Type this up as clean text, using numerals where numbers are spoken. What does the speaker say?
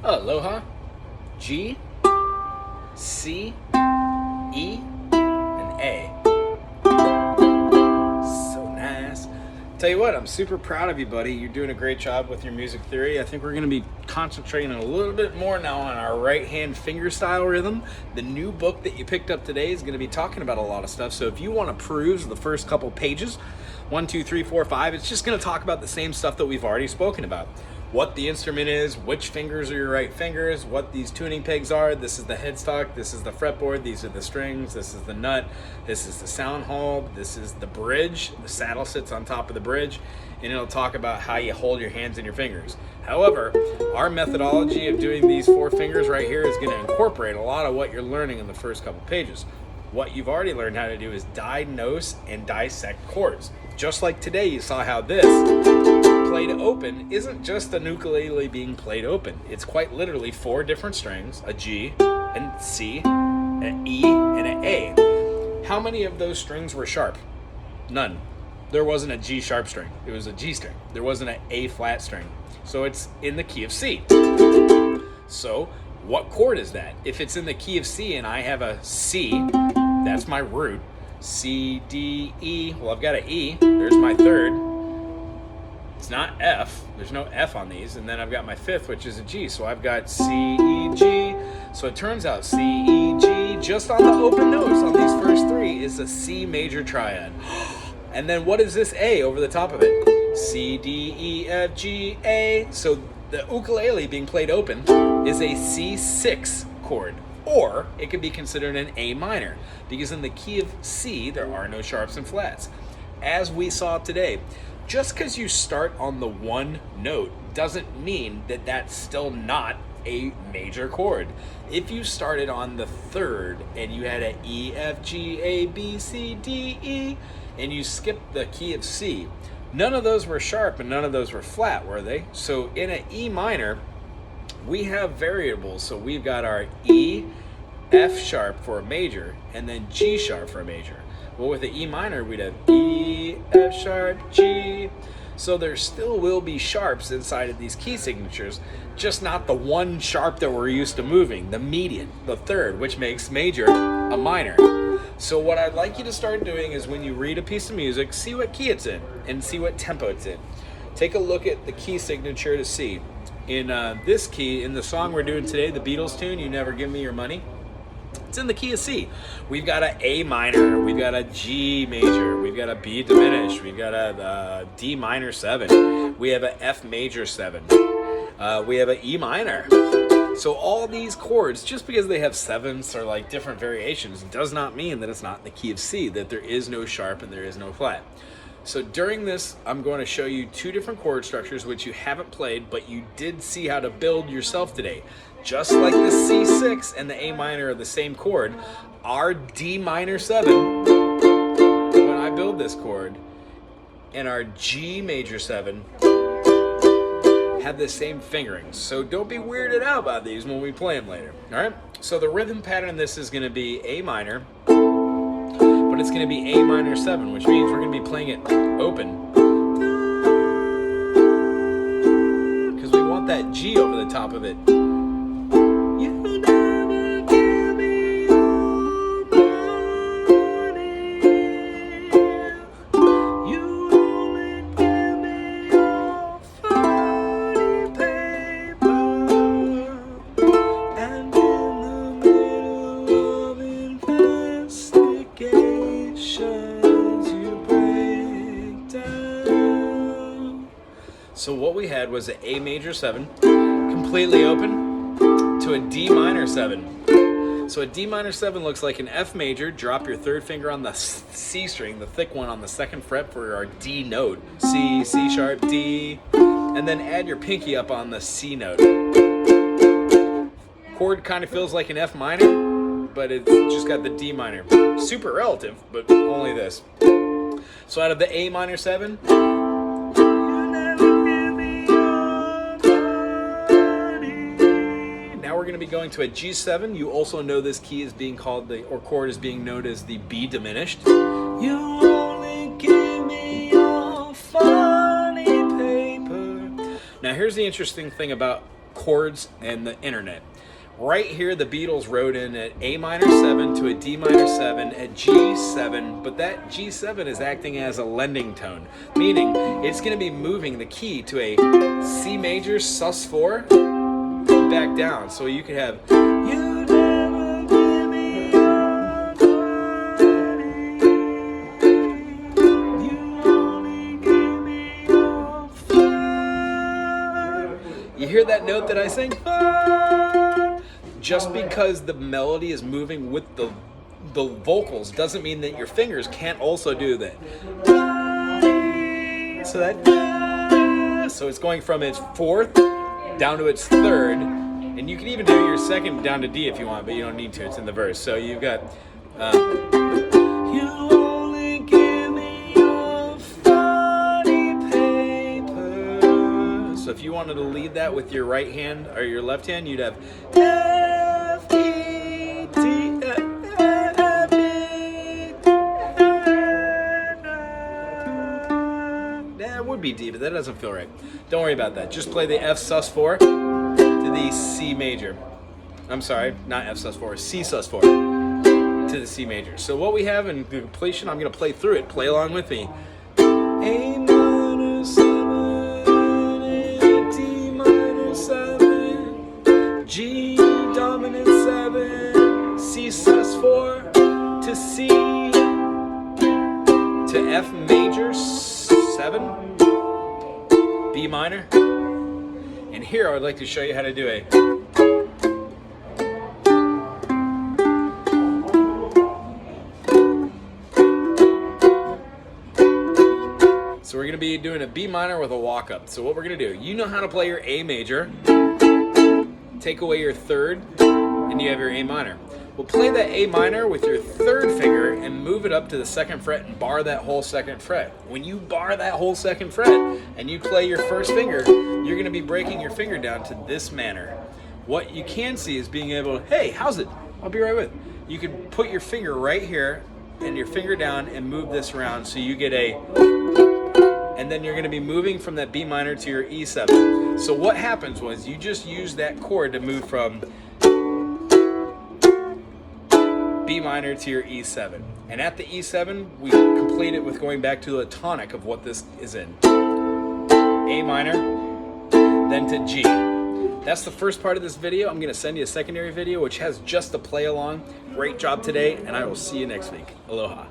Aloha, G, C, E, and A. So nice. Tell you what, I'm super proud of you, buddy. You're doing a great job with your music theory. I think we're going to be concentrating a little bit more now on our right hand finger style rhythm. The new book that you picked up today is going to be talking about a lot of stuff. So if you want to peruse the first couple pages, 1, 2, 3, 4, 5, it's just going to talk about the same stuff that we've already spoken about. What the instrument is, which fingers are your right fingers, what these tuning pegs are. This is the headstock, this is the fretboard, these are the strings, this is the nut, this is the sound hole, this is the bridge. The saddle sits on top of the bridge, and it'll talk about how you hold your hands and your fingers. However, our methodology of doing these 4 fingers right here is going to incorporate a lot of what you're learning in the first couple pages. What you've already learned how to do is diagnose and dissect chords. Just like today, you saw how this played open isn't just an ukulele being played open. It's quite literally 4 different strings, a G, a C, an E, and an A. How many of those strings were sharp? None. There wasn't a G sharp string. It was a G string. There wasn't an A flat string. So it's in the key of C. So what chord is that? If it's in the key of C and I have a C, that's my root. C, D, E. Well, I've got an E. There's my third. It's not F. There's no F on these. And then I've got my 5th, which is a G. So I've got C, E, G. So it turns out C, E, G, just on the open notes on these first 3 is a C major triad. And then what is this A over the top of it? C, D, E, F, G, A. So the ukulele being played open is a C6 chord. Or it could be considered an A minor, because in the key of C, there are no sharps and flats. As we saw today, just because you start on the one note doesn't mean that that's still not a major chord. If you started on the 3rd and you had an E, F, G, A, B, C, D, E, and you skipped the key of C, none of those were sharp and none of those were flat, were they? So in an E minor, we have variables. So we've got our E, F sharp for a major, and then G sharp for a major. Well, with the E minor, we'd have E, F sharp, G. So there still will be sharps inside of these key signatures, just not the one sharp that we're used to moving, the median, the 3rd, which makes major a minor. So what I'd like you to start doing is when you read a piece of music, see what key it's in and see what tempo it's in. Take a look at the key signature to see. In this key, in the song we're doing today, the Beatles tune, You Never Give Me Your Money, it's in the key of C. We've got an A minor, we've got a G major, we've got a B diminished, we've got a D minor 7, we have an F major 7, we have an E minor. So all these chords, just because they have 7ths or like different variations, does not mean that it's not in the key of C, that there is no sharp and there is no flat. So during this, I'm going to show you 2 different chord structures which you haven't played, but you did see how to build yourself today. Just like the C6 and the A minor are the same chord, our D minor 7, when I build this chord, and our G major 7 have the same fingerings. So don't be weirded out by these when we play them later. All right? So the rhythm pattern in this is going to be A minor, but it's going to be A minor 7, which means we're going to be playing it open, because we want that G over the top of it. You never give me your money. You only give me your funny paper. And in the middle of investigations, you break down. So what we had was an A major 7, completely open, to a D minor 7. So a D minor 7 looks like an F major. Drop your 3rd finger on the C string, the thick one on the 2nd fret for our D note. C, C sharp, D. And then add your pinky up on the C note. Chord kind of feels like an F minor, but it's just got the D minor. Super relative, but only this. So out of the A minor 7, we're going to be going to a G7. You also know this key is being called or chord is being known as the B diminished. You only give me your funny paper. Now here's the interesting thing about chords and the internet. Right here, the Beatles wrote in at A minor 7 to a D minor 7 at G7, but that G7 is acting as a lending tone, meaning it's going to be moving the key to a C major sus4 back down. So you could have you never give me your body, you only give me your fire. You hear that note that I sing? Just because the melody is moving with the vocals doesn't mean that your fingers can't also do that. So it's going from its fourth down to its third, and you can even do your second down to D if you want, but you don't need to. It's in the verse. So you've got you only give me your funny paper. So if you wanted to lead that with your right hand or your left hand, you'd have F, E, D, F, E, that would be D, but that doesn't feel right. Don't worry about that. Just play the F sus4 to the C major. I'm sorry, not F sus4, C sus4 to the C major. So what we have in the completion, I'm going to play through it. Play along with me. A minor 7, A, D minor 7, G dominant 7, C sus4 to C to F major 7, B minor. And here I would like to show you how to do a So we're going to be doing a B minor with a walk up. So what we're going to do, you know how to play your A major, take away your third, and you have your A minor. We'll play that A minor with your third finger and move it up to the second fret and bar that whole second fret. When you bar that whole second fret and you play your first finger, you're going to be breaking your finger down to this manner. What you can see is being able to, hey, how's it? I'll be right with. You can put your finger right here and your finger down and move this around so you get a, and then you're going to be moving from that B minor to your E7. So what happens was you just use that chord to move from B minor to your E7. And at the E7, we complete it with going back to the tonic of what this is in. A minor, then to G. That's the first part of this video. I'm going to send you a secondary video which has just the play along. Great job today, and I will see you next week. Aloha.